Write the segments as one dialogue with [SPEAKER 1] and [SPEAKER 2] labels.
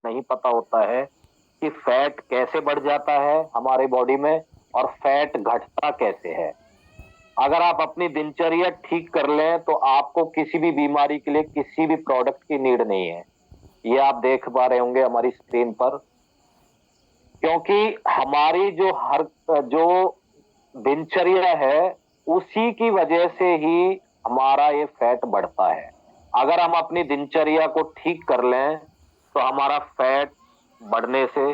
[SPEAKER 1] नहीं पता होता है कि फैट कैसे बढ़ जाता है हमारे बॉडी में और फैट घटता कैसे है। अगर आप अपनी दिनचर्या ठीक कर लें तो आपको किसी भी बीमारी के लिए किसी भी प्रोडक्ट की नीड नहीं है। ये आप देख पा रहे होंगे हमारी स्क्रीन पर, क्योंकि हमारी जो दिनचर्या है उसी की वजह से ही हमारा ये फैट बढ़ता है। अगर हम अपनी दिनचर्या को ठीक कर लें तो हमारा फैट बढ़ने से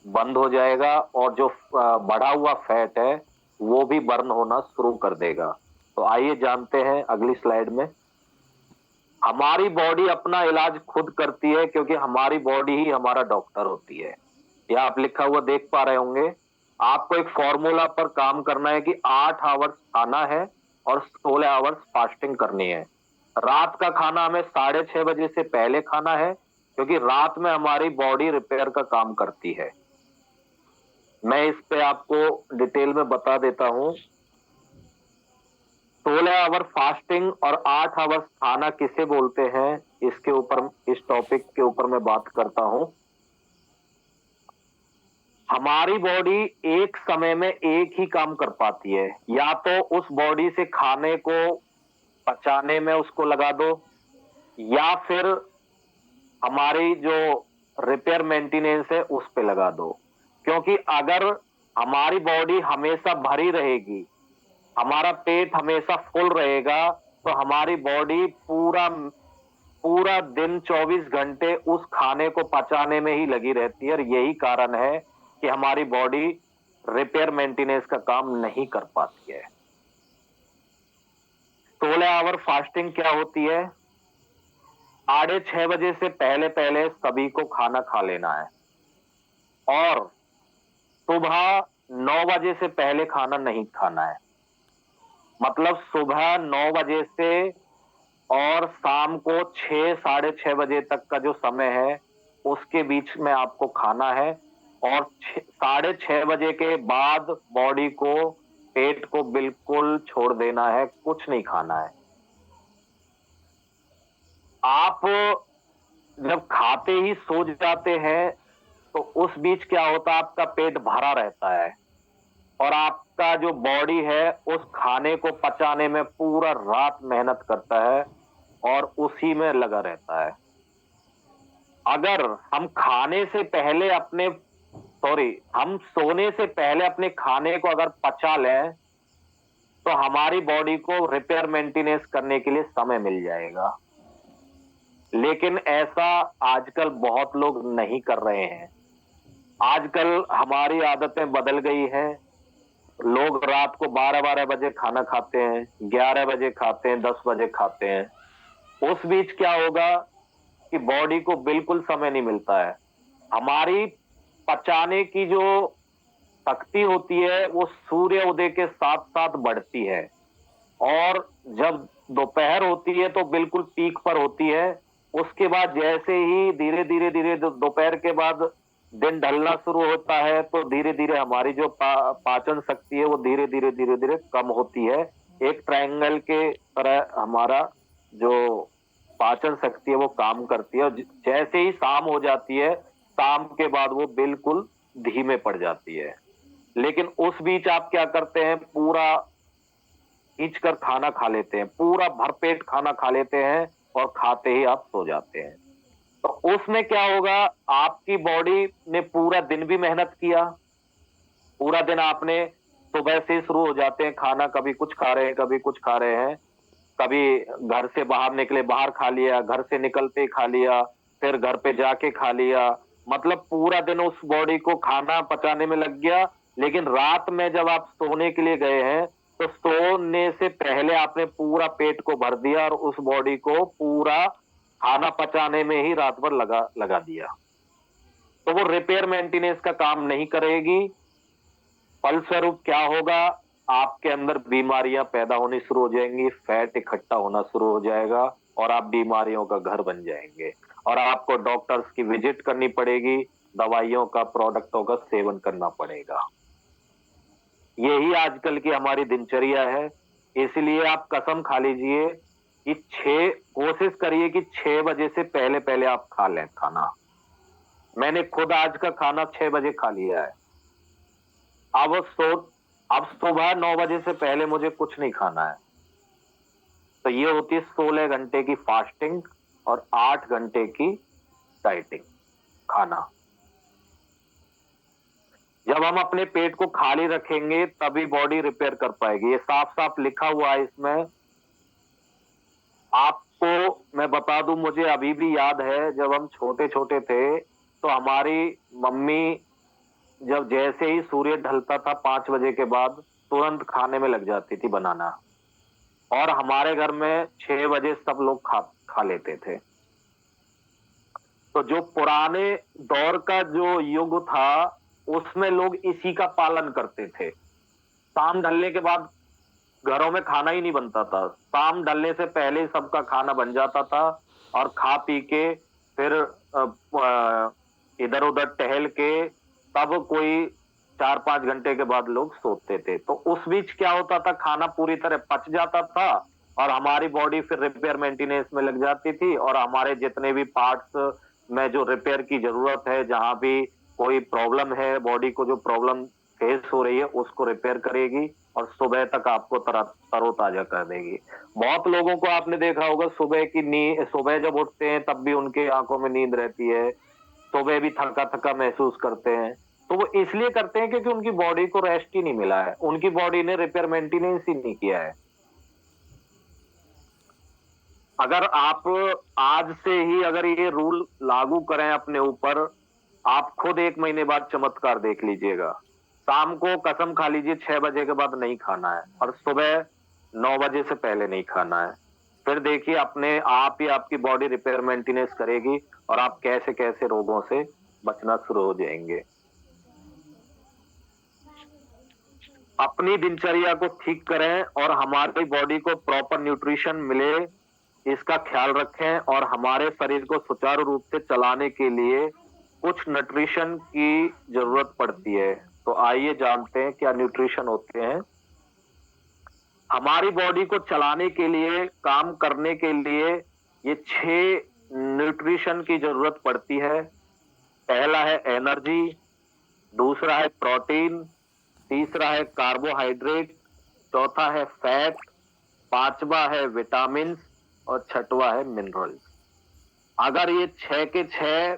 [SPEAKER 1] बंद हो जाएगा और जो बढ़ा हुआ फैट है वो भी बर्न होना शुरू कर देगा। तो आइए जानते हैं अगली स्लाइड में। हमारी बॉडी अपना इलाज खुद करती है क्योंकि हमारी बॉडी ही हमारा डॉक्टर होती है। यह आप लिखा हुआ देख पा रहे होंगे। आपको एक फॉर्मूला पर काम करना है कि 8 आवर्स खाना है और 16 आवर्स फास्टिंग करनी है। रात का खाना हमें 6:30 बजे से पहले खाना है क्योंकि रात में हमारी बॉडी रिपेयर का काम करती है। मैं इस पे आपको डिटेल में बता देता हूं। 16 आवर फास्टिंग और 8 आवर्स खाना किसे बोलते हैं, इसके ऊपर, इस टॉपिक के ऊपर मैं बात करता हूं। हमारी बॉडी एक समय में एक ही काम कर पाती है। या तो उस बॉडी से खाने को पचाने में उसको लगा दो, या फिर हमारी जो रिपेयर मेंटेनेंस है उस पे लगा दो। क्योंकि अगर हमारी बॉडी हमेशा भरी रहेगी, हमारा पेट हमेशा फुल रहेगा, तो हमारी बॉडी पूरा पूरा दिन 24 घंटे उस खाने को पचाने में ही लगी रहती है। और यही कारण है कि हमारी बॉडी रिपेयर मेंटेनेंस का काम नहीं कर पाती है। 16 आवर फास्टिंग क्या होती है? 6:30 बजे से पहले पहले सभी को खाना खा लेना है और सुबह 9 बजे से पहले खाना नहीं खाना है। मतलब सुबह 9 बजे से और शाम को 6 साढ़े 6 बजे तक का जो समय है उसके बीच में आपको खाना है। और 6:30 बजे के बाद बॉडी को, पेट को बिल्कुल छोड़ देना है, कुछ नहीं खाना है। आप जब खाते ही सो जाते हैं तो उस बीच क्या होता है, आपका पेट भरा रहता है और आपका जो बॉडी है उस खाने को पचाने में पूरा रात मेहनत करता है और उसी में लगा रहता है। अगर हम खाने से पहले अपने सॉरी हम सोने से पहले अपने खाने को अगर पचा लें तो हमारी बॉडी को रिपेयर मेंटेनेंस करने के लिए समय मिल जाएगा। लेकिन ऐसा आजकल बहुत लोग नहीं कर रहे हैं। आजकल हमारी आदतें बदल गई हैं। लोग रात को 12-12 बजे खाना खाते हैं, 11 बजे खाते हैं, 10 बजे खाते हैं। उस बीच क्या होगा कि बॉडी को बिल्कुल समय नहीं मिलता है। हमारी पचाने की जो शक्ति होती है वो सूर्य उदय के साथ साथ बढ़ती है और जब दोपहर होती है तो बिल्कुल पीक पर होती है। उसके बाद जैसे ही धीरे धीरे धीरे दोपहर के बाद दिन ढलना शुरू होता है तो धीरे धीरे हमारी जो पाचन शक्ति है वो धीरे धीरे धीरे धीरे कम होती है। एक ट्रायंगल के तरह हमारा जो पाचन शक्ति है वो काम करती है और जैसे ही शाम हो जाती है, शाम के बाद वो बिल्कुल धीमे पड़ जाती है। लेकिन उस बीच आप क्या करते हैं, पूरा खींच कर खाना खा लेते हैं, पूरा भरपेट खाना खा लेते हैं और खाते ही आप सो जाते हैं। तो उसमें क्या होगा, आपकी बॉडी ने पूरा दिन भी मेहनत किया। पूरा दिन आपने सुबह से शुरू हो जाते हैं खाना, कभी कुछ खा रहे हैं, कभी कुछ खा रहे हैं, कभी घर से बाहर निकले, बाहर खा लिया, घर से निकलते ही खा लिया, फिर घर पे जाके खा लिया। मतलब पूरा दिन उस बॉडी को खाना पचाने में लग गया। लेकिन रात में जब आप सोने के लिए गए हैं तो सोने से पहले आपने पूरा पेट को भर दिया और उस बॉडी को पूरा खाना पचाने में ही रात भर लगा दिया। तो वो रिपेयर मेंटेनेंस का काम नहीं करेगी। फलस्वरूप क्या होगा, आपके अंदर बीमारियां पैदा होनी शुरू हो जाएंगी, फैट इकट्ठा होना शुरू हो जाएगा और आप बीमारियों का घर बन जाएंगे और आपको डॉक्टर्स की विजिट करनी पड़ेगी, दवाइयों का, प्रोडक्टों का सेवन करना पड़ेगा। यही आजकल की हमारी दिनचर्या है। इसलिए आप कसम खा लीजिए कि कोशिश करिए कि 6 बजे से पहले पहले आप खा लें खाना। मैंने खुद आज का खाना 6 बजे खा लिया है। अब सो अब सुबह 9 बजे से पहले मुझे कुछ नहीं खाना है। तो ये होती है 16 घंटे की फास्टिंग और 8 घंटे की डाइटिंग खाना। जब हम अपने पेट को खाली रखेंगे तभी बॉडी रिपेयर कर पाएगी। ये साफ साफ लिखा हुआ है इसमें। आपको मैं बता दूं, मुझे अभी भी याद है जब हम छोटे छोटे थे तो हमारी मम्मी जब जैसे ही सूर्य ढलता था 5 बजे के बाद तुरंत खाने में लग जाती थी बनाना, और हमारे घर में 6 बजे सब लोग खा लेते थे। तो जो पुराने दौर का जो युग था उसमें लोग इसी का पालन करते थे। शाम ढलने के बाद घरों में खाना ही नहीं बनता था, शाम ढलने से पहले ही सबका खाना बन जाता था और खा पी के फिर इधर उधर टहल के तब कोई 4-5 घंटे के बाद लोग सोते थे। तो उस बीच क्या होता था, खाना पूरी तरह पच जाता था और हमारी बॉडी फिर रिपेयर मेंटेनेंस में लग जाती थी, और हमारे जितने भी पार्ट्स में जो रिपेयर की जरूरत है, जहां भी कोई प्रॉब्लम है, बॉडी को जो प्रॉब्लम फेस हो रही है उसको रिपेयर करेगी और सुबह तक आपको तरोताजा कर देगी। बहुत लोगों को आपने देखा होगा सुबह की नींद, सुबह जब उठते हैं तब भी उनके आंखों में नींद रहती है, सुबह भी थका थका महसूस करते हैं। तो वो इसलिए करते हैं क्योंकि उनकी बॉडी को रेस्ट ही नहीं मिला है, उनकी बॉडी ने रिपेयर मेंटेनेंस ही नहीं किया है। अगर आप आज से ही अगर ये रूल लागू करें अपने ऊपर, आप खुद 1 महीने बाद चमत्कार देख लीजिएगा। शाम को कसम खा लीजिए 6 बजे के बाद नहीं खाना है और सुबह 9 बजे से पहले नहीं खाना है। फिर देखिए अपने आप ही आपकी बॉडी रिपेयर मेंटेनेंस करेगी और आप कैसे कैसे रोगों से बचना शुरू हो जाएंगे। अपनी दिनचर्या को ठीक करें और हमारी बॉडी को प्रॉपर न्यूट्रिशन मिले, इसका ख्याल रखें, और हमारे शरीर को सुचारू रूप से चलाने के लिए कुछ न्यूट्रिशन की जरूरत पड़ती है। तो आइए जानते हैं क्या न्यूट्रिशन होते हैं। हमारी बॉडी को चलाने के लिए, काम करने के लिए ये 6 न्यूट्रिशन की जरूरत पड़ती है। पहला है एनर्जी, दूसरा है प्रोटीन, तीसरा है कार्बोहाइड्रेट, चौथा है फैट, पांचवा है विटामिन और छठवा है मिनरल्स। अगर ये 6 के 6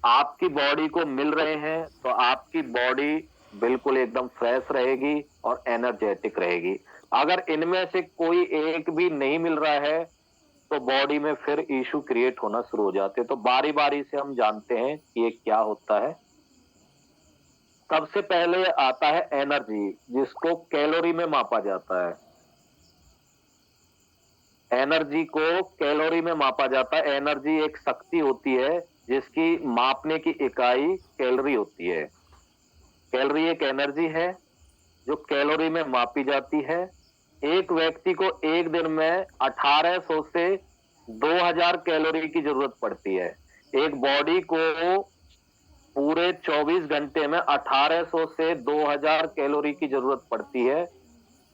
[SPEAKER 1] आपकी बॉडी को मिल रहे हैं तो आपकी बॉडी बिल्कुल एकदम फ्रेश रहेगी और एनर्जेटिक रहेगी। अगर इनमें से कोई एक भी नहीं मिल रहा है तो बॉडी में फिर इश्यू क्रिएट होना शुरू हो जाते हैं। तो बारी बारी से हम जानते हैं कि ये क्या होता है। सबसे पहले आता है एनर्जी, जिसको कैलोरी में मापा जाता है। एनर्जी को कैलोरी में मापा जाता है। एनर्जी एक शक्ति होती है जिसकी मापने की इकाई कैलोरी होती है। कैलोरी एक एनर्जी है जो कैलोरी में मापी जाती है। एक व्यक्ति को एक दिन में 1800 से 2000 कैलोरी की जरूरत पड़ती है। एक बॉडी को पूरे 24 घंटे में 1800 से 2000 कैलोरी की जरूरत पड़ती है।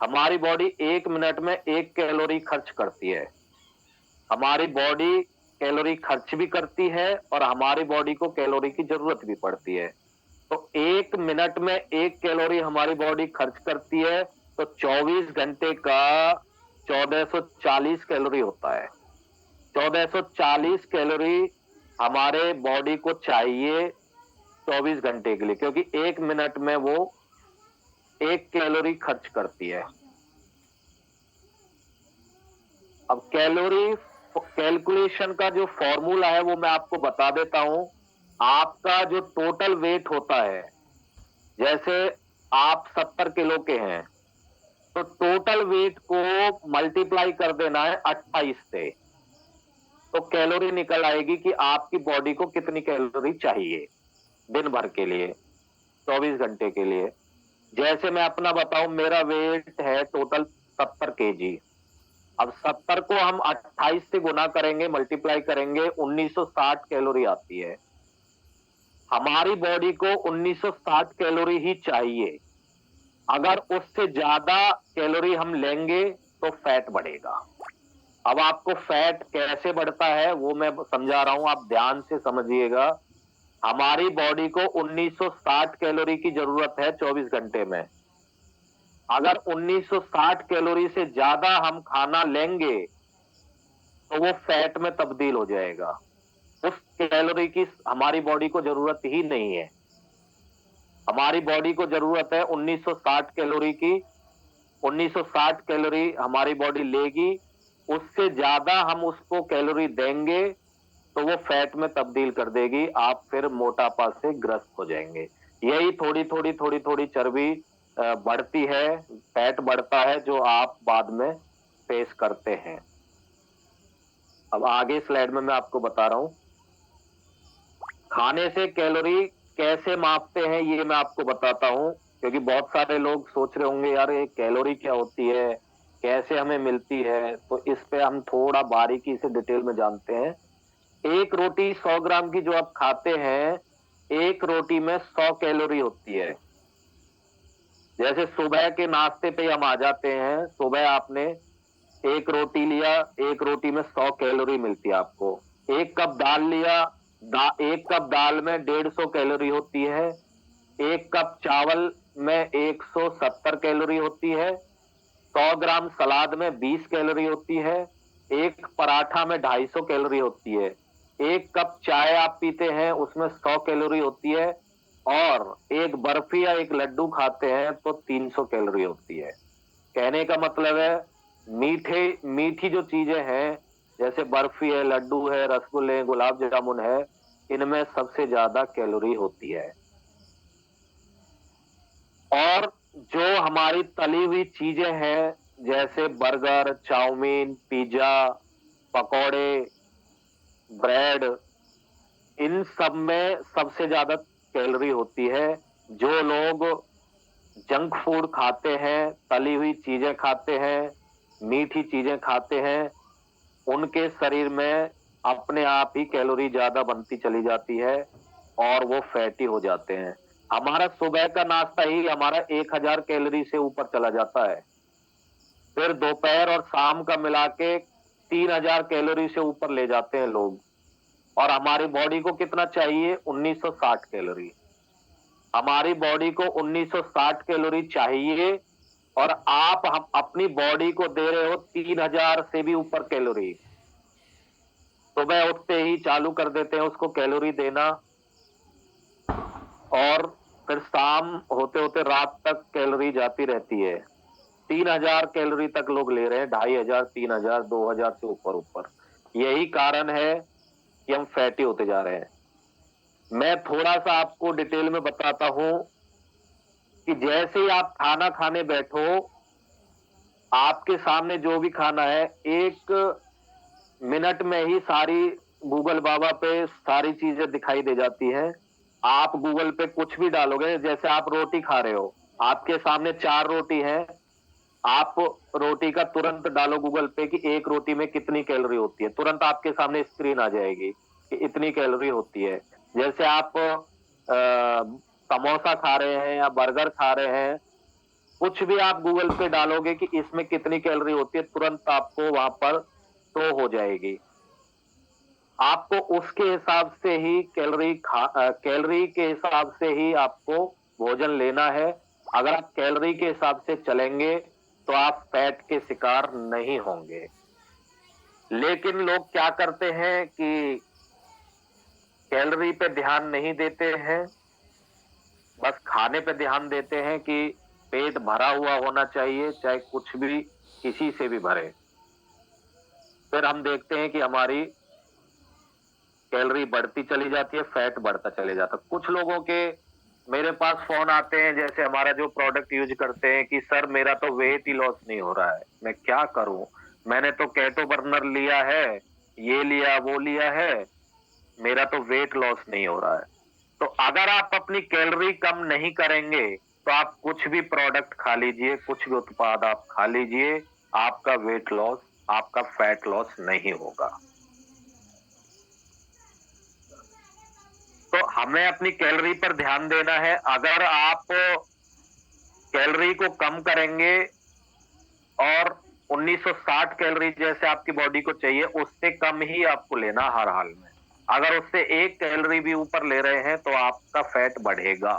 [SPEAKER 1] हमारी बॉडी 1 मिनट में 1 कैलोरी खर्च करती है। हमारी बॉडी कैलोरी खर्च भी करती है और हमारी बॉडी को कैलोरी की जरूरत भी पड़ती है। तो 1 मिनट में 1 कैलोरी हमारी बॉडी खर्च करती है, तो 24 घंटे का 1440 कैलोरी होता है। 1440 कैलोरी हमारे बॉडी को चाहिए 24 घंटे के लिए, क्योंकि 1 मिनट में वो 1 कैलोरी खर्च करती है। अब कैलोरी कैलकुलेशन का जो फॉर्मूला है वो मैं आपको बता देता हूं। आपका जो टोटल वेट होता है, जैसे आप 70 किलो के हैं तो टोटल वेट को मल्टीप्लाई कर देना है 28 से, तो कैलोरी निकल आएगी कि आपकी बॉडी को कितनी कैलोरी चाहिए दिन भर के लिए, 24 घंटे के लिए। जैसे मैं अपना बताऊं, मेरा वेट है टोटल 70 केजी। अब 70 को हम 28 से गुना करेंगे, मल्टीप्लाई करेंगे, 1960 कैलोरी आती है। हमारी बॉडी को 1960 कैलोरी ही चाहिए। अगर उससे ज्यादा कैलोरी हम लेंगे तो फैट बढ़ेगा। अब आपको फैट कैसे बढ़ता है वो मैं समझा रहा हूं, आप ध्यान से समझिएगा। हमारी बॉडी को 1960 कैलोरी की जरूरत है 24 घंटे में। अगर 1960 कैलोरी से ज्यादा हम खाना लेंगे तो वो फैट में तब्दील हो जाएगा। उस कैलोरी की हमारी बॉडी को जरूरत ही नहीं है। हमारी बॉडी को जरूरत है 1960 कैलोरी की। 1960 कैलोरी हमारी बॉडी लेगी, उससे ज्यादा हम उसको कैलोरी देंगे तो वो फैट में तब्दील कर देगी। आप फिर मोटापा से ग्रस्त हो जाएंगे। यही थोड़ी थोड़ी थोड़ी थोड़ी चर्बी बढ़ती है, फैट बढ़ता है, जो आप बाद में फेस करते हैं। अब आगे स्लाइड में मैं आपको बता रहा हूं खाने से कैलोरी कैसे मापते हैं, ये मैं आपको बताता हूं, क्योंकि बहुत सारे लोग सोच रहे होंगे यार ये कैलोरी क्या होती है, कैसे हमें मिलती है। तो इस पे हम थोड़ा बारीकी से डिटेल में जानते हैं। एक रोटी 100 ग्राम की जो आप खाते हैं, एक रोटी में 100 कैलोरी होती है। जैसे सुबह के नाश्ते पे हम आ जाते हैं, सुबह आपने एक रोटी लिया, एक रोटी में 100 कैलोरी मिलती है आपको। एक कप दाल लिया, एक कप दाल में 150 कैलोरी होती है। एक कप चावल में 170 कैलोरी होती है। 100 ग्राम सलाद में 20 कैलोरी होती है। एक पराठा में 250 कैलोरी होती है। एक कप चाय आप पीते हैं उसमें 100 कैलोरी होती है। और एक बर्फी या एक लड्डू खाते हैं तो 300 कैलोरी होती है। कहने का मतलब है मीठी जो चीजें हैं, जैसे बर्फी है, लड्डू है, रसगुल्ले, गुलाब जामुन है, इनमें सबसे ज्यादा कैलोरी होती है। और जो हमारी तली हुई चीजें हैं, जैसे बर्गर, चाउमीन, पिज्जा, पकौड़े, ब्रेड, इन सब में सबसे ज्यादा कैलोरी होती है। जो लोग जंक फूड खाते हैं, तली हुई चीजें खाते हैं, मीठी चीजें खाते हैं, उनके शरीर में अपने आप ही कैलोरी ज्यादा बनती चली जाती है और वो फैटी हो जाते हैं। हमारा सुबह का नाश्ता ही हमारा 1000 कैलोरी से ऊपर चला जाता है। फिर दोपहर और शाम का मिला के 3000 कैलोरी से ऊपर ले जाते हैं लोग। और हमारी बॉडी को कितना चाहिए? 1960 कैलोरी। हमारी बॉडी को 1960 कैलोरी चाहिए और आप हम अपनी बॉडी को दे रहे हो 3000 से भी ऊपर कैलोरी। सुबह उठते ही चालू कर देते हैं उसको कैलोरी देना, और फिर शाम होते होते रात तक कैलोरी जाती रहती है। 3000 कैलोरी तक लोग ले रहे हैं, 2500, 3000, 2000 से ऊपर ऊपर। यही कारण है कि हम फैटी होते जा रहे हैं। मैं थोड़ा सा आपको डिटेल में बताता हूं कि जैसे ही आप खाना खाने बैठो, आपके सामने जो भी खाना है, 1 मिनट में ही सारी गूगल बाबा पे सारी चीजें दिखाई दे जाती हैं। आप गूगल पे कुछ भी डालोगे, जैसे आप रोटी खा रहे हो, आपके सामने 4 रोटी है, आप रोटी का तुरंत डालो गूगल पे कि एक रोटी में कितनी कैलोरी होती है, तुरंत आपके सामने स्क्रीन आ जाएगी कि इतनी कैलोरी होती है। जैसे आप समोसा खा रहे हैं या बर्गर खा रहे हैं, कुछ भी आप गूगल पे डालोगे कि इसमें कितनी कैलोरी होती है, तुरंत आपको वहां पर शो हो जाएगी। आपको उसके हिसाब से ही कैलोरी के हिसाब से ही आपको भोजन लेना है। अगर आप कैलोरी के हिसाब से चलेंगे तो आप फैट के शिकार नहीं होंगे। लेकिन लोग क्या करते हैं कि कैलोरी पे ध्यान नहीं देते हैं, बस खाने पे ध्यान देते हैं कि पेट भरा हुआ होना चाहिए, चाहे कुछ भी किसी से भी भरे। फिर हम देखते हैं कि हमारी कैलोरी बढ़ती चली जाती है, फैट बढ़ता चले जाता है। कुछ लोगों के मेरे पास फोन आते हैं, जैसे हमारा जो प्रोडक्ट यूज करते हैं, कि सर मेरा तो वेट ही लॉस नहीं हो रहा है, मैं क्या करूं, मैंने तो केटो बर्नर लिया है, ये लिया वो लिया है, मेरा तो वेट लॉस नहीं हो रहा है। तो अगर आप अपनी कैलोरी कम नहीं करेंगे तो आप कुछ भी प्रोडक्ट खा लीजिए, कुछ भी उत्पाद आप खा लीजिए, आपका वेट लॉस, आपका फैट लॉस नहीं होगा। तो हमें अपनी कैलोरी पर ध्यान देना है। अगर आप कैलोरी को कम करेंगे और 1960 कैलोरी जैसे आपकी बॉडी को चाहिए, उससे कम ही आपको लेना हर हाल में। अगर उससे 1 कैलोरी भी ऊपर ले रहे हैं तो आपका फैट बढ़ेगा।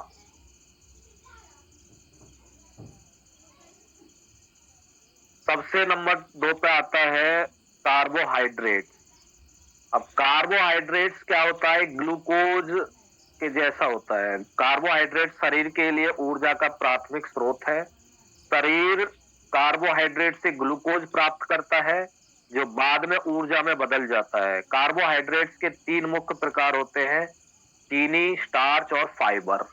[SPEAKER 1] सबसे नंबर 2 पे आता है कार्बोहाइड्रेट। अब कार्बोहाइड्रेट्स क्या होता है, ग्लूकोज के जैसा होता है। कार्बोहाइड्रेट शरीर के लिए ऊर्जा का प्राथमिक स्रोत है। शरीर कार्बोहाइड्रेट से ग्लूकोज प्राप्त करता है, जो बाद में ऊर्जा में बदल जाता है। कार्बोहाइड्रेट्स के 3 मुख्य प्रकार होते हैं, चीनी, स्टार्च और फाइबर।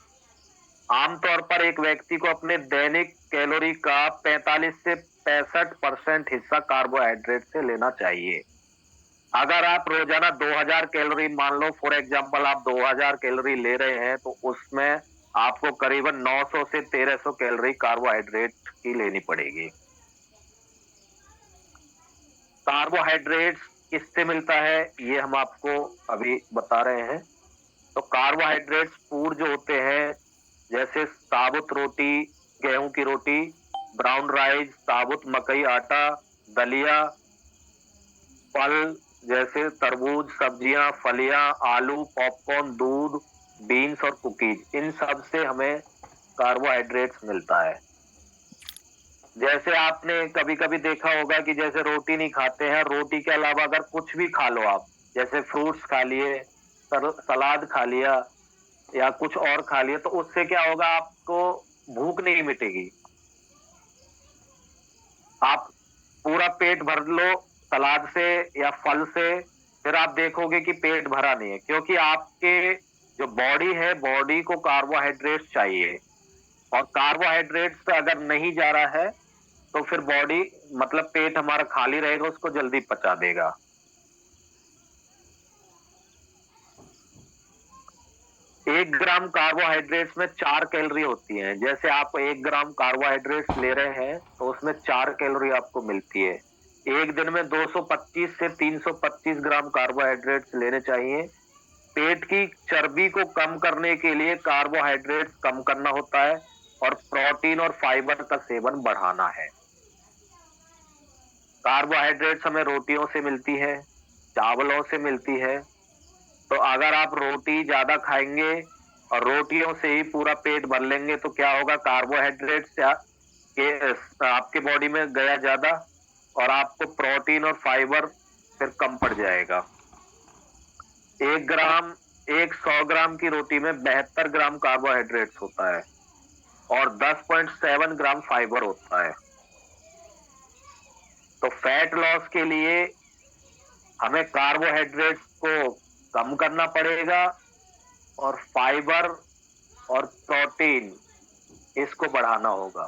[SPEAKER 1] आमतौर पर एक व्यक्ति को अपने दैनिक कैलोरी का 45 से 65% हिस्सा कार्बोहाइड्रेट से लेना चाहिए। अगर आप रोजाना 2000 कैलोरी, मान लो फॉर एग्जांपल आप 2000 कैलोरी ले रहे हैं, तो उसमें आपको करीबन 900 से 1300 कैलोरी कार्बोहाइड्रेट की लेनी पड़ेगी। कार्बोहाइड्रेट्स किससे मिलता है, ये हम आपको अभी बता रहे हैं। तो कार्बोहाइड्रेट्स फूड जो होते हैं, जैसे साबुत रोटी, गेहूं की रोटी, ब्राउन राइस, साबुत मकई आटा, दलिया, फल जैसे तरबूज, सब्जियां, फलियां, आलू, पॉपकॉर्न, दूध, बीन्स और कुकीज, इन सब से हमें कार्बोहाइड्रेट्स मिलता है। जैसे आपने कभी कभी देखा होगा कि जैसे रोटी नहीं खाते हैं, रोटी के अलावा अगर कुछ भी खा लो आप, जैसे फ्रूट्स खा लिए, सलाद खा लिया या कुछ और खा लिया, तो उससे क्या होगा, आपको भूख नहीं मिटेगी। आप पूरा पेट भर लो सलाद से या फल से, फिर आप देखोगे कि पेट भरा नहीं है, क्योंकि आपके जो बॉडी है, बॉडी को कार्बोहाइड्रेट्स चाहिए, और कार्बोहाइड्रेट्स अगर नहीं जा रहा है तो फिर बॉडी, मतलब पेट हमारा खाली रहेगा, उसको जल्दी पचा देगा। 1 ग्राम कार्बोहाइड्रेट्स में 4 कैलोरी होती हैं। जैसे आप 1 ग्राम कार्बोहाइड्रेट्स ले रहे हैं तो उसमें 4 कैलोरी आपको मिलती है। एक दिन में 225 से 325 ग्राम कार्बोहाइड्रेट्स लेने चाहिए। पेट की चर्बी को कम करने के लिए कार्बोहाइड्रेट्स कम करना होता है, और प्रोटीन और फाइबर का सेवन बढ़ाना है। कार्बोहाइड्रेट्स हमें रोटियों से मिलती है, चावलों से मिलती है। तो अगर आप रोटी ज्यादा खाएंगे और रोटियों से ही पूरा पेट भर लेंगे, तो क्या होगा, कार्बोहाइड्रेट्स के आपके बॉडी में गया ज्यादा, और आपको प्रोटीन और फाइबर फिर कम पड़ जाएगा। 100 ग्राम की रोटी में 72 ग्राम कार्बोहाइड्रेट्स होता है और 10.7 ग्राम फाइबर होता है। तो फैट लॉस के लिए हमें कार्बोहाइड्रेट्स को कम करना पड़ेगा, और फाइबर और प्रोटीन इसको बढ़ाना होगा।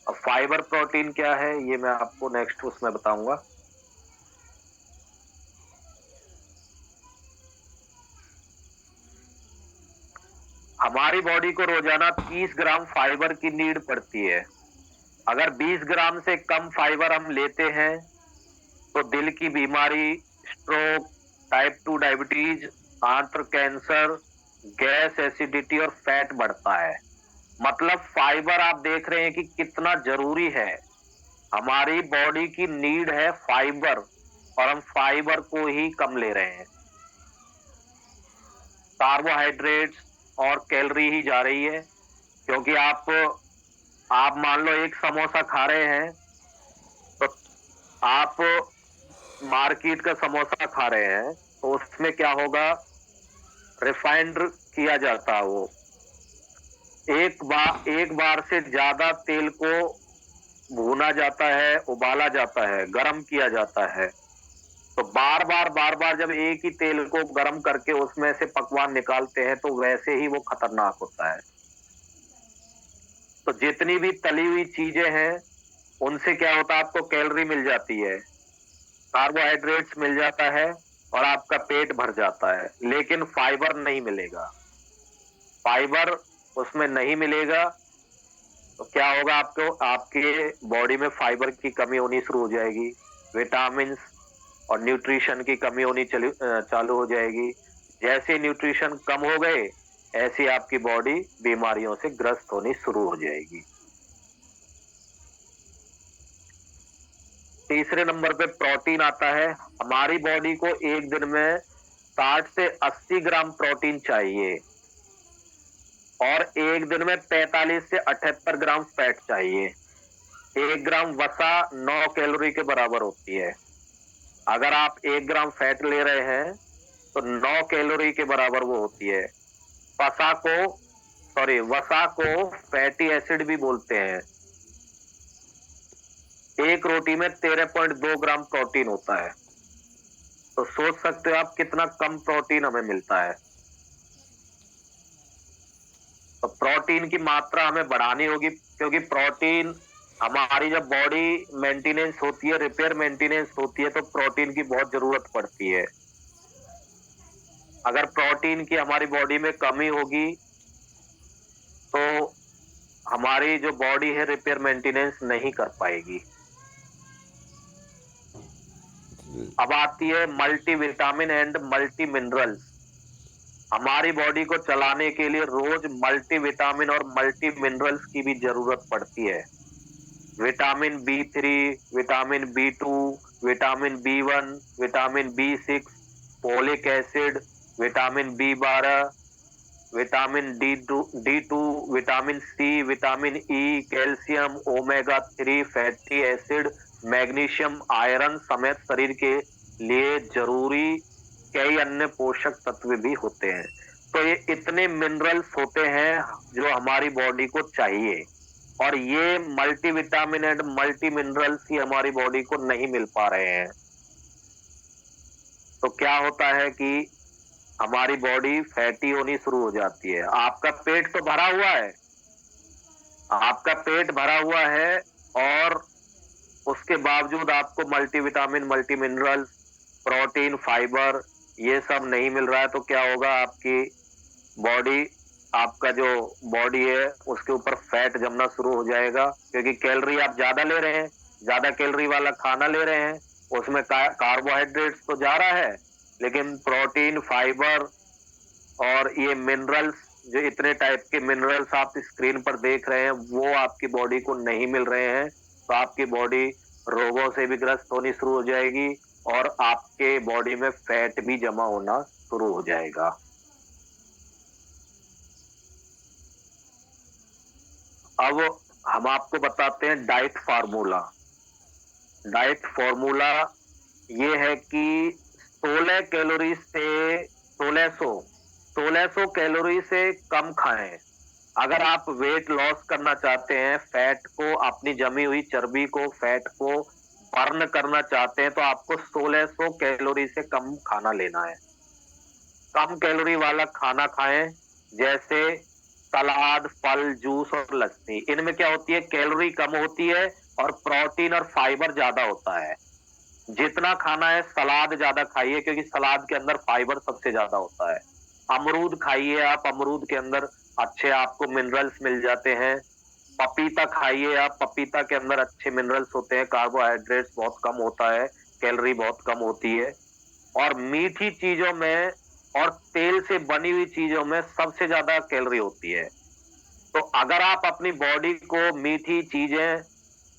[SPEAKER 1] अब फाइबर प्रोटीन क्या है, ये मैं आपको नेक्स्ट उसमें बताऊंगा। हमारी बॉडी को रोजाना 30 ग्राम फाइबर की नीड पड़ती है। अगर 20 ग्राम से कम फाइबर हम लेते हैं तो दिल की बीमारी, स्ट्रोक, टाइप 2 डायबिटीज, आंत्र कैंसर, गैस, एसिडिटी और फैट बढ़ता है। मतलब फाइबर आप देख रहे हैं कि कितना जरूरी है। हमारी बॉडी की नीड है फाइबर, और हम फाइबर को ही कम ले रहे हैं। कार्बोहाइड्रेट्स और कैलोरी ही जा रही है, क्योंकि आप मान लो एक समोसा खा रहे हैं, तो आप मार्केट का समोसा खा रहे हैं, तो उसमें क्या होगा, रिफाइंड किया जाता है वो। एक बार से ज्यादा तेल को भूना जाता है, उबाला जाता है, गरम किया जाता है। तो बार बार जब एक ही तेल को गरम करके उसमें से पकवान निकालते हैं, तो वैसे ही वो खतरनाक होता है। तो जितनी भी तली हुई चीजें हैं, उनसे क्या होता है, आपको कैलोरी मिल जाती है, कार्बोहाइड्रेट्स मिल जाता है, और आपका पेट भर जाता है, लेकिन फाइबर नहीं मिलेगा। फाइबर उसमें नहीं मिलेगा तो क्या होगा, आपको आपके बॉडी में फाइबर की कमी होनी शुरू हो जाएगी, विटामिन और न्यूट्रिशन की कमी होनी चालू हो जाएगी। जैसे न्यूट्रिशन कम हो गए, ऐसे आपकी बॉडी बीमारियों से ग्रस्त होनी शुरू हो जाएगी। तीसरे नंबर पे प्रोटीन आता है। हमारी बॉडी को एक दिन में 60 से 80 ग्राम प्रोटीन चाहिए और एक दिन में 45 से 78 ग्राम फैट चाहिए। 1 ग्राम वसा 9 कैलोरी के बराबर होती है। अगर आप 1 ग्राम फैट ले रहे हैं तो 9 कैलोरी के बराबर वो होती है। वसा को फैटी एसिड भी बोलते हैं। एक रोटी में 13.2 ग्राम प्रोटीन होता है। तो सोच सकते हो आप कितना कम प्रोटीन हमें मिलता है। तो प्रोटीन की मात्रा हमें बढ़ानी होगी, क्योंकि प्रोटीन हमारी जब बॉडी मेंटेनेंस होती है, रिपेयर मेंटेनेंस होती है, तो प्रोटीन की बहुत जरूरत पड़ती है। अगर प्रोटीन की हमारी बॉडी में कमी होगी तो हमारी जो बॉडी है रिपेयर मेंटेनेंस नहीं कर पाएगी। अब आती है multi vitamin and multi minerals. हमारी बॉडी को चलाने के लिए रोज मल्टी विटामिन और मल्टी मिनरल्स की भी जरूरत पड़ती है। Vitamin B3, vitamin B2, vitamin B1, vitamin B6, folic acid, vitamin B12, vitamin D2, vitamin C, vitamin E, calcium, omega 3 fatty acid, magnesium, iron समेत शरीर के लिए जरूरी कई अन्य पोषक तत्व भी होते हैं। तो ये इतने मिनरल्स होते हैं जो हमारी बॉडी को चाहिए, और ये multi vitamin and multi minerals ही हमारी बॉडी को नहीं मिल पा रहे हैं। तो क्या होता है कि हमारी बॉडी फैटी होनी शुरू हो जाती है। आपका पेट तो भरा हुआ है, आपका पेट भरा हुआ है, और उसके बावजूद आपको multivitamin, multi mineral, protein, fibre ये सब नहीं मिल रहा है। तो क्या होगा, आपकी बॉडी, आपका जो बॉडी है उसके ऊपर फैट जमना शुरू हो जाएगा, क्योंकि कैलोरी आप ज्यादा ले रहे हैं, ज्यादा कैलोरी वाला खाना ले रहे हैं, उसमें कार्बोहाइड्रेट्स तो जा रहा है, लेकिन प्रोटीन, फाइबर और ये मिनरल्स, जो इतने टाइप के मिनरल्स आप स्क्रीन पर देख रहे हैं, वो आपकी बॉडी को नहीं मिल रहे हैं। तो आपकी बॉडी रोगों से भी ग्रस्त होनी शुरू हो जाएगी और आपके बॉडी में फैट भी जमा होना शुरू हो जाएगा। अब हम आपको बताते हैं डाइट फार्मूला। डाइट फार्मूला ये है कि 16 कैलोरी से 1600 कैलोरी से कम खाएं। अगर आप वेट लॉस करना चाहते हैं, फैट को, अपनी जमी हुई चर्बी को, फैट को बर्न करना चाहते हैं, तो आपको 1600 कैलोरी से कम खाना लेना है। कम कैलोरी वाला खाना खाएं, जैसे सलाद, फल, जूस और लस्सी। इनमें क्या होती है, कैलोरी कम होती है और प्रोटीन और फाइबर ज्यादा होता है। जितना खाना है सलाद ज्यादा खाइए, क्योंकि सलाद के अंदर फाइबर सबसे ज्यादा होता है। अमरूद खाइए आप, अमरूद के अंदर अच्छे आपको मिनरल्स मिल जाते हैं। पपीता खाइए आप, पपीता के अंदर अच्छे मिनरल्स होते हैं, कार्बोहाइड्रेट्स बहुत कम होता है, कैलोरी बहुत कम होती है। और मीठी चीजों में और तेल से बनी हुई चीजों में सबसे ज्यादा कैलोरी होती है। तो अगर आप अपनी बॉडी को मीठी चीजें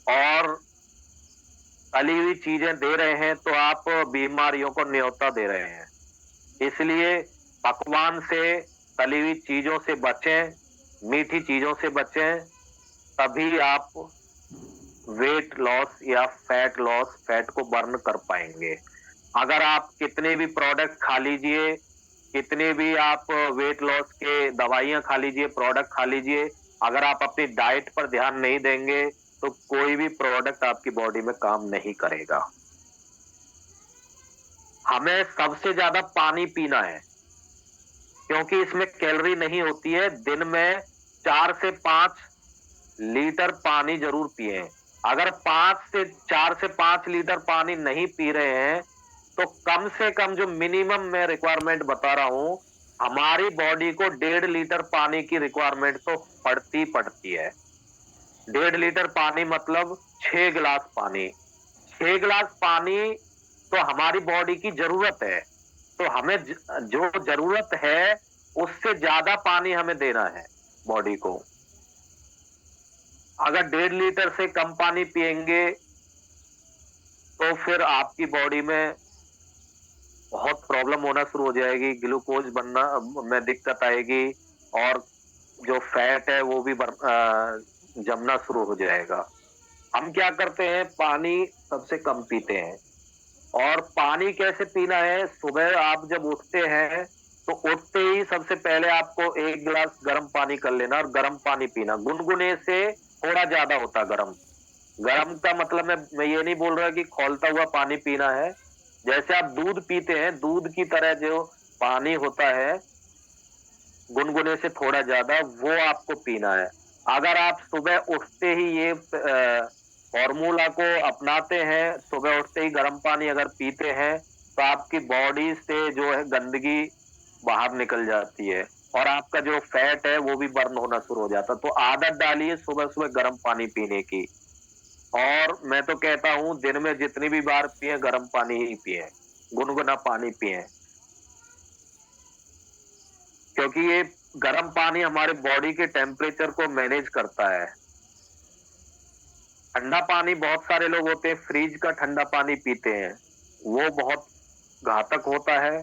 [SPEAKER 1] और तली हुई चीजें दे रहे हैं, तो आप बीमारियों को न्योता दे रहे हैं। इसलिए पकवान से, तली हुई चीजों से बचें, मीठी चीजों से बचें, तभी आप वेट लॉस या फैट लॉस, फैट को बर्न कर पाएंगे। अगर आप कितने भी प्रोडक्ट खा लीजिए, कितने भी आप वेट लॉस के दवाइयां खा लीजिए, प्रोडक्ट खा लीजिए, अगर आप अपनी डाइट पर ध्यान नहीं देंगे तो कोई भी प्रोडक्ट आपकी बॉडी में काम नहीं करेगा। हमें सबसे ज्यादा पानी पीना है, क्योंकि इसमें कैलोरी नहीं होती है। दिन में 4 से 5 लीटर पानी जरूर पिए। अगर 4 से 5 लीटर पानी नहीं पी रहे हैं, तो कम से कम, जो मिनिमम मैं रिक्वायरमेंट बता रहा हूं, हमारी बॉडी को 1.5 लीटर पानी की रिक्वायरमेंट तो पड़ती है। 1.5 लीटर पानी मतलब 6 गिलास पानी। 6 गिलास पानी तो हमारी बॉडी की जरूरत है। तो हमें जो जरूरत है उससे ज्यादा पानी हमें देना है बॉडी को। अगर 1.5 लीटर से कम पानी पिएंगे तो फिर आपकी बॉडी में बहुत प्रॉब्लम होना शुरू हो जाएगी, ग्लूकोज बनना में दिक्कत आएगी और जो फैट है वो भी जमना शुरू हो जाएगा। हम क्या करते हैं, पानी सबसे कम पीते हैं। और पानी कैसे पीना है, सुबह आप जब उठते हैं तो उठते ही सबसे पहले आपको 1 गिलास गर्म पानी कर लेना और गर्म पानी पीना। गुनगुने से थोड़ा ज्यादा होता है गर्म। गर्म का मतलब मैं ये नहीं बोल रहा कि खौलता हुआ पानी पीना है। जैसे आप दूध पीते हैं, दूध की तरह जो पानी होता है गुनगुने से थोड़ा ज्यादा, वो आपको पीना है। अगर आप सुबह उठते ही ये फॉर्मूला को अपनाते हैं, सुबह उठते ही गर्म पानी अगर पीते हैं, तो आपकी बॉडी से जो है गंदगी बाहर निकल जाती है और आपका जो फैट है वो भी बर्न होना शुरू हो जाता है। तो आदत डालिए सुबह सुबह गर्म पानी पीने की। और मैं तो कहता हूँ दिन में जितनी भी बार पिए गर्म पानी ही पिए, गुनगुना पानी पिए, क्योंकि ये गर्म पानी हमारे बॉडी के टेम्परेचर को मैनेज करता है। ठंडा पानी, बहुत सारे लोग होते हैं फ्रिज का ठंडा पानी पीते हैं, वो बहुत घातक होता है।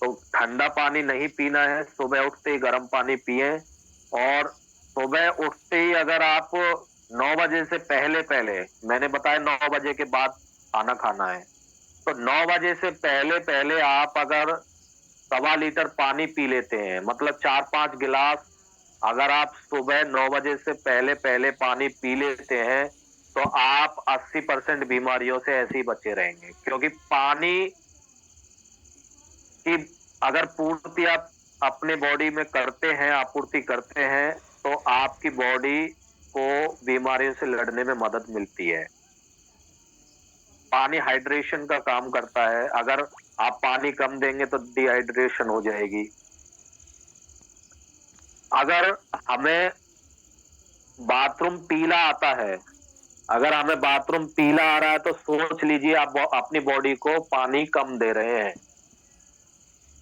[SPEAKER 1] तो ठंडा पानी नहीं पीना है, सुबह उठते ही गर्म पानी पिए। और सुबह उठते ही अगर आप 9 बजे से पहले पहले, मैंने बताया 9 बजे के बाद खाना खाना है, तो 9 बजे से पहले पहले आप अगर 1.25 लीटर पानी पी लेते हैं, मतलब 4-5 गिलास अगर आप सुबह 9 बजे से पहले पहले पानी पी लेते हैं, तो आप 80% बीमारियों से ऐसे ही बचे रहेंगे। क्योंकि पानी की अगर पूर्ति आप अपने बॉडी में करते हैं, आपूर्ति करते हैं, तो आपकी बॉडी को बीमारियों से लड़ने में मदद मिलती है। पानी हाइड्रेशन का काम करता है, अगर आप पानी कम देंगे तो डिहाइड्रेशन हो जाएगी। अगर हमें बाथरूम पीला आता है, अगर हमें बाथरूम पीला आ रहा है तो सोच लीजिए आप अपनी बॉडी को पानी कम दे रहे हैं।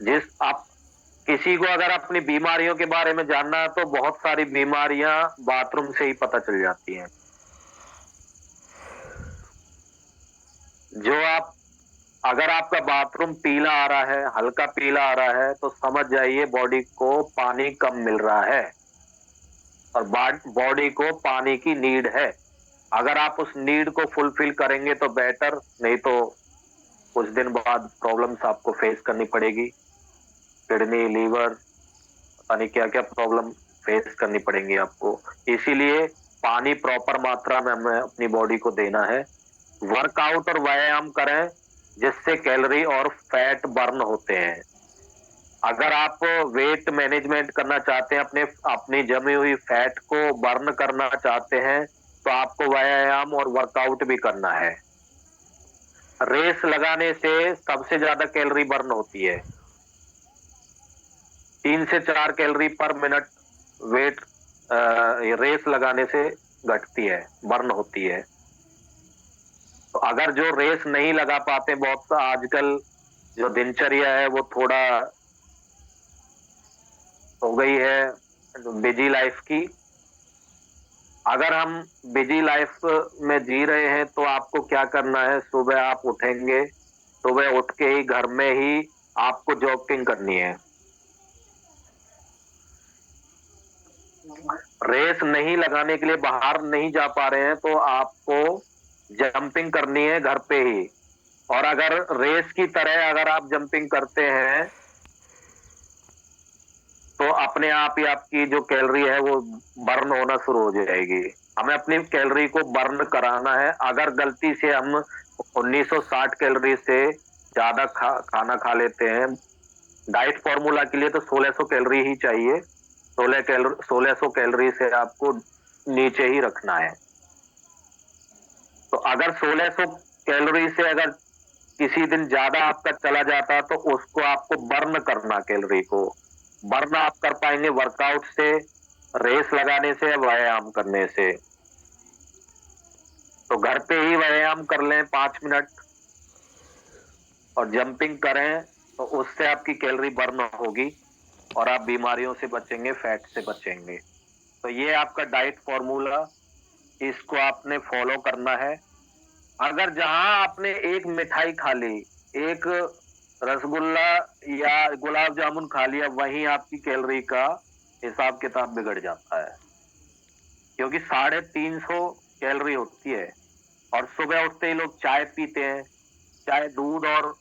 [SPEAKER 1] जिस आप किसी को अगर अपनी बीमारियों के बारे में जानना है तो बहुत सारी बीमारियां बाथरूम से ही पता चल जाती हैं। जो आप अगर आपका बाथरूम पीला आ रहा है, हल्का पीला आ रहा है, तो समझ जाइए बॉडी को पानी कम मिल रहा है और बॉडी को पानी की नीड है। अगर आप उस नीड को फुलफिल करेंगे तो बेटर, नहीं तो कुछ दिन बाद प्रॉब्लम्स आपको फेस करनी पड़ेगी। किडनी, लीवर, पता नहीं क्या क्या प्रॉब्लम फेस करनी पड़ेंगी आपको। इसीलिए पानी प्रॉपर मात्रा में हमें अपनी बॉडी को देना है। वर्कआउट और व्यायाम करें जिससे कैलोरी और फैट बर्न होते हैं। अगर आप वेट मैनेजमेंट करना चाहते हैं, अपने अपनी जमी हुई फैट को बर्न करना चाहते हैं, तो आपको व्यायाम और वर्कआउट भी करना है। रेस लगाने से सबसे ज्यादा कैलोरी बर्न होती है। 3 से 4 कैलोरी पर मिनट वेट रेस लगाने से घटती है, बर्न होती है। तो अगर जो रेस नहीं लगा पाते, बहुत सा आजकल जो दिनचर्या है वो थोड़ा हो गई है बिजी लाइफ की। अगर हम बिजी लाइफ में जी रहे हैं तो आपको क्या करना है, सुबह आप उठेंगे, सुबह उठ के ही घर में ही आपको जॉगिंग करनी है। रेस नहीं लगाने के लिए बाहर नहीं जा पा रहे हैं तो आपको जंपिंग करनी है घर पे ही। और अगर रेस की तरह अगर आप जंपिंग करते हैं तो अपने आप ही आपकी जो कैलोरी है वो बर्न होना शुरू हो जाएगी। हमें अपनी कैलोरी को बर्न कराना है। अगर गलती से हम 1960 कैलोरी से ज्यादा खाना खा लेते हैं, डाइट फॉर्मूला के लिए तो 1600 कैलोरी ही चाहिए। 1600 कैलोरी से आपको नीचे ही रखना है। तो अगर 1600 कैलोरी से अगर किसी दिन ज्यादा आपका चला जाता तो उसको आपको बर्न करना, कैलोरी को बर्न आप कर पाएंगे वर्कआउट से, रेस लगाने से या व्यायाम करने से। तो घर पे ही व्यायाम कर लें 5 मिनट और जंपिंग करें, तो उससे आपकी कैलोरी बर्न होगी और आप बीमारियों से बचेंगे, फैट से बचेंगे। तो ये आपका डाइट फॉर्मूला, इसको आपने फॉलो करना है। अगर जहां आपने एक मिठाई खा ली, एक रसगुल्ला या गुलाब जामुन खा लिया, वहीं आपकी कैलोरी का हिसाब किताब बिगड़ जाता है, क्योंकि 350 कैलोरी होती है। और सुबह उठते ही लोग चाय पीते हैं, चाय दूध और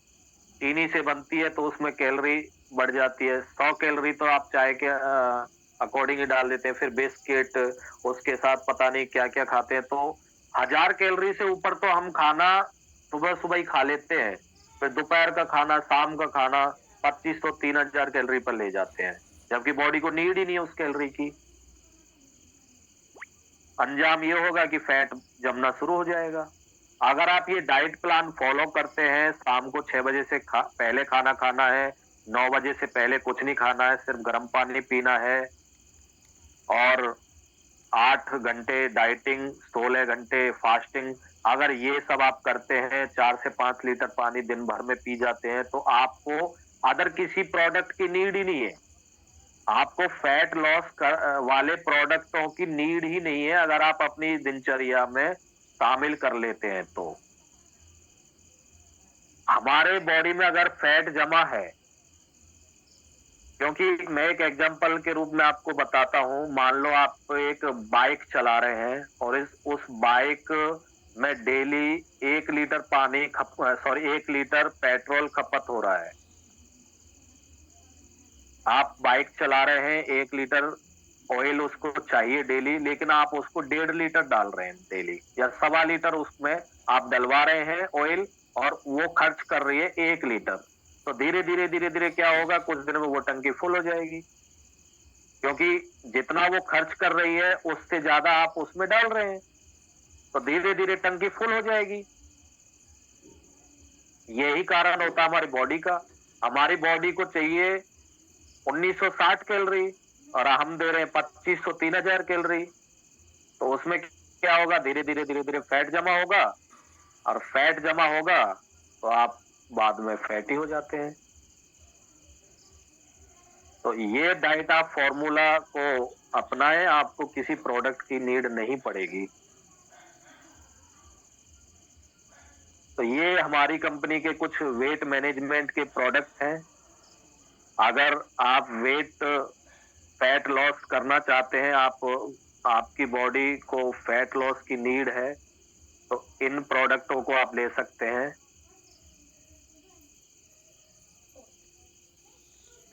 [SPEAKER 1] चीनी से बनती है, तो उसमें कैलोरी बढ़ जाती है। 100 कैलोरी तो आप चाय के अकॉर्डिंग ही डाल देते हैं। फिर बिस्किट, उसके साथ पता नहीं क्या क्या खाते हैं, तो 1000 कैलोरी से ऊपर तो हम खाना सुबह सुबह ही खा लेते हैं। फिर दोपहर का खाना, शाम का खाना 2500 3000 कैलोरी पर ले जाते हैं, जबकि बॉडी को नीड ही नहीं है उस कैलोरी की। अंजाम ये होगा कि फैट जमना शुरू हो जाएगा। अगर आप ये डाइट प्लान फॉलो करते हैं, शाम को 6 बजे से पहले खाना खाना है, 9 बजे से पहले कुछ नहीं खाना है, सिर्फ गर्म पानी पीना है, और 8 घंटे डाइटिंग, 16 घंटे फास्टिंग, अगर ये सब आप करते हैं, 4 से 5 लीटर पानी दिन भर में पी जाते हैं, तो आपको अदर किसी प्रोडक्ट की नीड ही नहीं है। आपको फैट लॉस वाले प्रोडक्टों की नीड ही नहीं है, अगर आप अपनी दिनचर्या में शामिल कर लेते हैं तो। हमारे बॉडी में अगर फैट जमा है, क्योंकि मैं एक एग्जांपल के रूप में आपको बताता हूं, मान लो आप एक बाइक चला रहे हैं और उस बाइक में डेली 1 लीटर पानी 1 लीटर पेट्रोल खपत हो रहा है। आप बाइक चला रहे हैं, 1 लीटर ऑयल उसको चाहिए डेली, लेकिन आप उसको 1.5 लीटर डाल रहे हैं डेली, या 1.25 लीटर उसमें आप डलवा रहे हैं ऑयल, और वो खर्च कर रही है 1 लीटर। तो धीरे धीरे धीरे धीरे क्या होगा, कुछ दिन में वो टंकी फुल हो जाएगी, क्योंकि जितना वो खर्च कर रही है उससे ज्यादा आप उसमें डाल रहे हैं, तो धीरे धीरे टंकी फुल हो जाएगी। यही कारण होता है हमारी बॉडी का। हमारी बॉडी को चाहिए 1960 कैलोरी, और हम दे रहे हैं 2500 3000 कैलोरी। तो उसमें क्या होगा, धीरे धीरे धीरे धीरे फैट जमा होगा, और फैट जमा होगा तो आप बाद में फैटी हो जाते हैं। तो ये डाइट आप फॉर्मूला को अपनाएं, आपको किसी प्रोडक्ट की नीड नहीं पड़ेगी। तो ये हमारी कंपनी के कुछ वेट मैनेजमेंट के प्रोडक्ट हैं। अगर आप फैट लॉस करना चाहते हैं, आपकी बॉडी को फैट लॉस की नीड है, तो इन प्रोडक्टों को आप ले सकते हैं।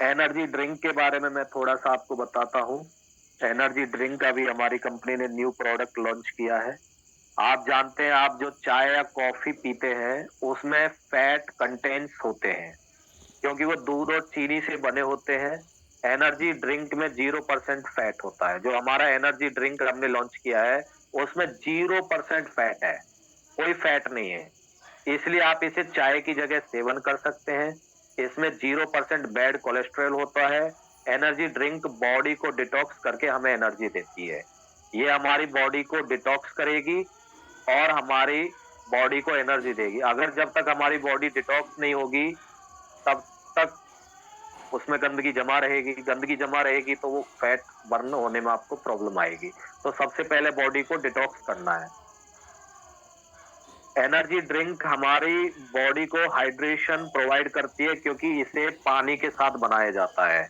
[SPEAKER 1] एनर्जी ड्रिंक के बारे में मैं थोड़ा सा आपको बताता हूं। एनर्जी ड्रिंक का भी हमारी कंपनी ने न्यू प्रोडक्ट लॉन्च किया है। आप जानते हैं, आप जो चाय या कॉफी पीते हैं उसमें फैट कंटेंट्स होते हैं, क्योंकि वो दूध और चीनी से बने होते हैं। एनर्जी ड्रिंक में 0% फैट होता है। जो हमारा एनर्जी ड्रिंक हमने लॉन्च किया है उसमें 0% फैट है, कोई फैट नहीं है। इसलिए आप इसे चाय की जगह सेवन कर सकते हैं। इसमें 0% बैड कोलेस्ट्रॉल होता है। एनर्जी ड्रिंक बॉडी को डिटॉक्स करके हमें एनर्जी देती है। ये हमारी बॉडी को डिटॉक्स करेगी और हमारी बॉडी को एनर्जी देगी। अगर जब तक हमारी बॉडी डिटॉक्स नहीं होगी तब तक उसमें गंदगी जमा रहेगी। गंदगी जमा रहेगी तो वो फैट बर्न होने में आपको प्रॉब्लम आएगी। तो सबसे पहले बॉडी को डिटॉक्स करना है। एनर्जी ड्रिंक हमारी बॉडी को हाइड्रेशन प्रोवाइड करती है, क्योंकि इसे पानी के साथ बनाया जाता है।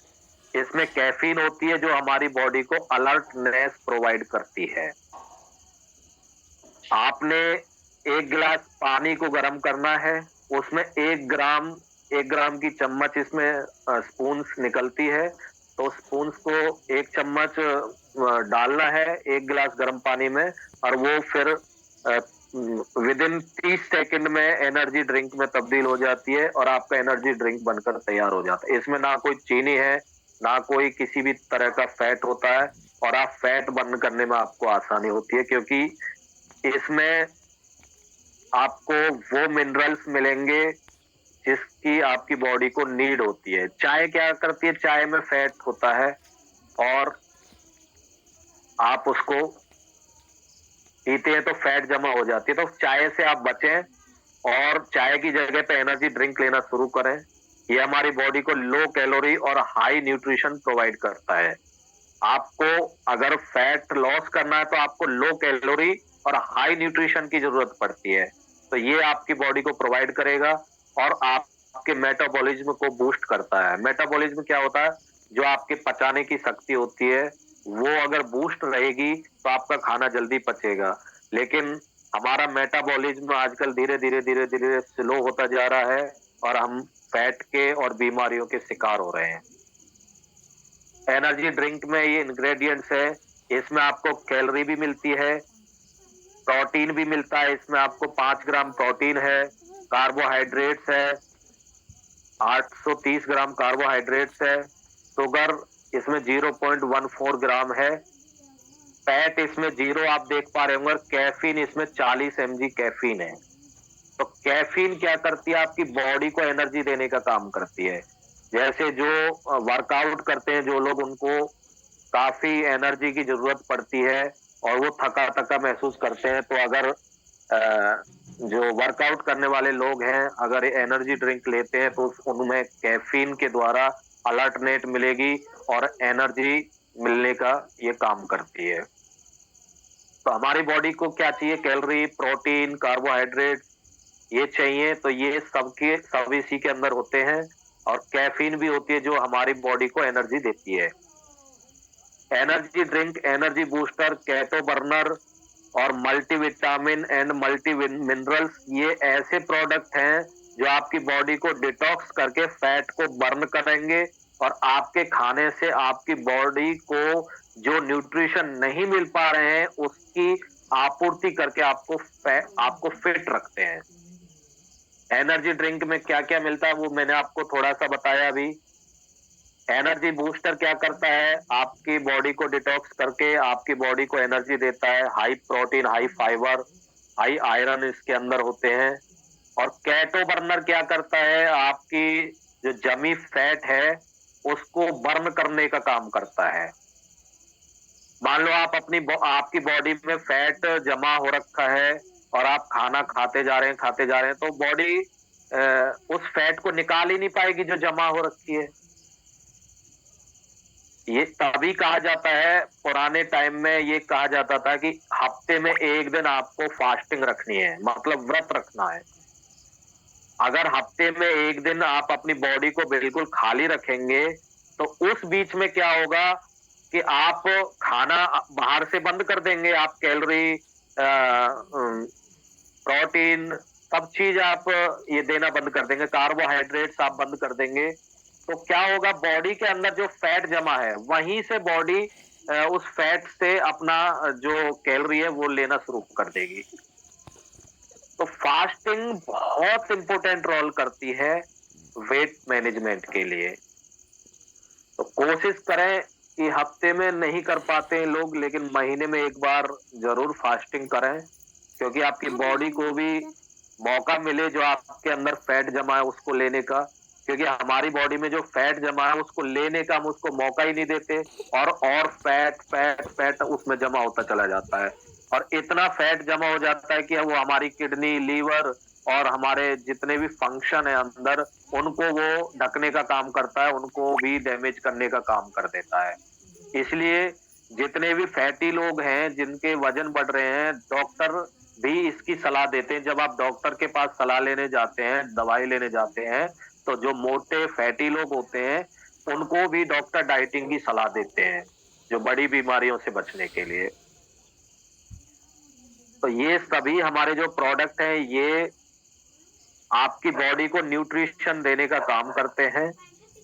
[SPEAKER 1] इसमें कैफीन होती है जो हमारी बॉडी को अलर्टनेस प्रोवाइड करती है। आपने 1 गिलास पानी को गर्म करना है, उसमें 1 ग्राम की चम्मच इसमें स्पून्स निकलती है, तो स्पून्स को 1 चम्मच डालना है 1 गिलास गर्म पानी में, और वो फिर विद इन 30 सेकंड में एनर्जी ड्रिंक में तब्दील हो जाती है और आपका एनर्जी ड्रिंक बनकर तैयार हो जाता है। इसमें ना कोई चीनी है, ना कोई किसी भी तरह का फैट होता है, और आप फैट बर्न करने में आपको आसानी होती है, क्योंकि इसमें आपको वो मिनरल्स मिलेंगे जिसकी आपकी बॉडी को नीड होती है। चाय क्या करती है, चाय में फैट होता है और आप उसको पीते हैं तो फैट जमा हो जाती है। तो चाय से आप बचें और चाय की जगह पे एनर्जी ड्रिंक लेना शुरू करें। ये हमारी बॉडी को लो कैलोरी और हाई न्यूट्रिशन प्रोवाइड करता है। आपको अगर फैट लॉस करना है तो आपको लो कैलोरी और हाई न्यूट्रिशन की जरूरत पड़ती है, तो ये आपकी बॉडी को प्रोवाइड करेगा। और आपके मेटाबॉलिज्म को बूस्ट करता है। मेटाबॉलिज्म क्या होता है? जो आपके पचाने की शक्ति होती है, वो अगर बूस्ट रहेगी तो आपका खाना जल्दी पचेगा। लेकिन हमारा मेटाबॉलिज्म आजकल धीरे-धीरे, धीरे-धीरे स्लो होता जा रहा है और हम फैट के और बीमारियों के शिकार हो रहे हैं। एनर्जी ड्रिंक में ये इंग्रेडिएंट्स है, इसमें आपको कैलोरी भी मिलती है, प्रोटीन भी मिलता है, इसमें आपको 5 ग्राम प्रोटीन है, कार्बोहाइड्रेट्स है, 830 ग्राम कार्बोहाइड्रेट्स है, शुगर इसमें 0.14 ग्राम है, फैट इसमें 0 आप देख पा रहे होंगे, और कैफीन इसमें 40 एमजी कैफीन है। तो कैफीन क्या करती है? आपकी बॉडी को एनर्जी देने का काम करती है। जैसे जो वर्कआउट करते हैं जो लोग, उनको काफ़ी एनर्जी की ज़रूरत पड़ती है और वो थका-थका महसूस करते हैं। तो अगर जो वर्कआउट करने वाले लोग हैं, अगर एनर्जी ड्रिंक लेते हैं तो उनमें कैफ़ीन के द्वारा अलर्टनेट मिलेगी और एनर्जी मिलने का ये काम करती है। तो हमारी बॉडी को क्या चाहिए? कैलोरी, प्रोटीन, कार्बोहाइड्रेट ये चाहिए, तो ये सब इसी के अंदर होते हैं। और कैफ़ीन भी होती है जो हमारी बॉडी को एनर्जी देती है। Energy drink, energy booster, keto burner और मल्टीविटामिन एंड मल्टी मिनरल्स, ये ऐसे प्रोडक्ट हैं जो आपकी बॉडी को डिटॉक्स करके फैट को बर्न करेंगे और आपके खाने से आपकी बॉडी को जो न्यूट्रिशन नहीं मिल पा रहे हैं उसकी आपूर्ति करके आपको फिट रखते हैं। एनर्जी ड्रिंक में क्या-क्या मिलता है वो मैंने आपको थोड़ा-सा बताया अभी। एनर्जी बूस्टर क्या करता है? आपकी बॉडी को डिटॉक्स करके आपकी बॉडी को एनर्जी देता है। High protein, high fibre, high iron इसके अंदर होते हैं। और केटो बर्नर क्या करता है? आपकी जो जमी फैट है, उसको बर्न करने का काम करता है। मान लो आपकी बॉडी में फैट जमा हो रखा है और आप खाना खाते जा रहे हैं, तो बॉडी उस फैट को निकाल ही नहीं पाएगी जो जमा हो रखी है। ये तभी कहा जाता है, पुराने टाइम में ये कहा जाता था कि हफ्ते में 1 दिन आपको फास्टिंग रखनी है, मतलब व्रत रखना है। अगर हफ्ते में 1 दिन आप अपनी बॉडी को बिल्कुल खाली रखेंगे, तो उस बीच में क्या होगा कि आप खाना बाहर से बंद कर देंगे, आप कैलोरी प्रोटीन सब चीज़ आप ये देना बंद कर देंगे, कार्बोहाइड्रेट्स आप बंद कर देंगे। तो क्या होगा? बॉडी के अंदर जो फैट जमा है, वहीं से बॉडी उस फैट से अपना जो कैलोरी है वो लेना शुरू कर देगी। तो फास्टिंग बहुत इंपॉर्टेंट रोल करती है वेट मैनेजमेंट के लिए। तो कोशिश करें कि हफ्ते में नहीं कर पाते हैं लोग, लेकिन महीने में 1 बार ज़रूर फास्टिंग करें, क्योंकि आपकी बॉडी को भी मौका मिले जो आपके अंदर फैट जमा है उसको लेने का। क्योंकि हमारी बॉडी में जो फैट जमा है उसको लेने का हम उसको मौका ही नहीं देते, और फैट उसमें जमा होता चला जाता है। और इतना फैट जमा हो जाता है कि वो हमारी किडनी, लीवर और हमारे जितने भी फंक्शन है अंदर, उनको वो ढकने का काम करता है, उनको भी डैमेज करने का काम कर देता है। इसलिए जितने भी फैटी लोग हैं, जिनके वजन बढ़ रहे हैं, डॉक्टर भी इसकी सलाह देते हैं। जब आप डॉक्टर के पास सलाह लेने जाते हैं, दवाई लेने जाते हैं, तो जो मोटे फैटी लोग होते हैं, उनको भी डॉक्टर डाइटिंग की सलाह देते हैं, जो बड़ी बीमारियों से बचने के लिए। तो ये सभी हमारे जो प्रोडक्ट हैं, ये आपकी बॉडी को न्यूट्रिशन देने का काम करते हैं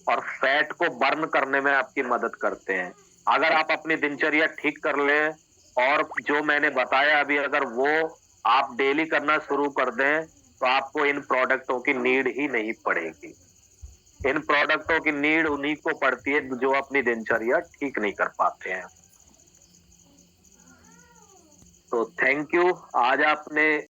[SPEAKER 1] और फैट को बर्न करने में आपकी मदद करते हैं। अगर आप अपनी दिनचर्या ठीक कर लें और जो मैंने बताया अभी, अगर वो आप डेली करना शुरू कर दें, तो आपको इन प्रोडक्टों की नीड ही नहीं पड़ेगी। इन प्रोडक्टों की नीड उन्हीं को पड़ती है जो अपनी दिनचर्या ठीक नहीं कर पाते हैं। तो थैंक यू। आज आपने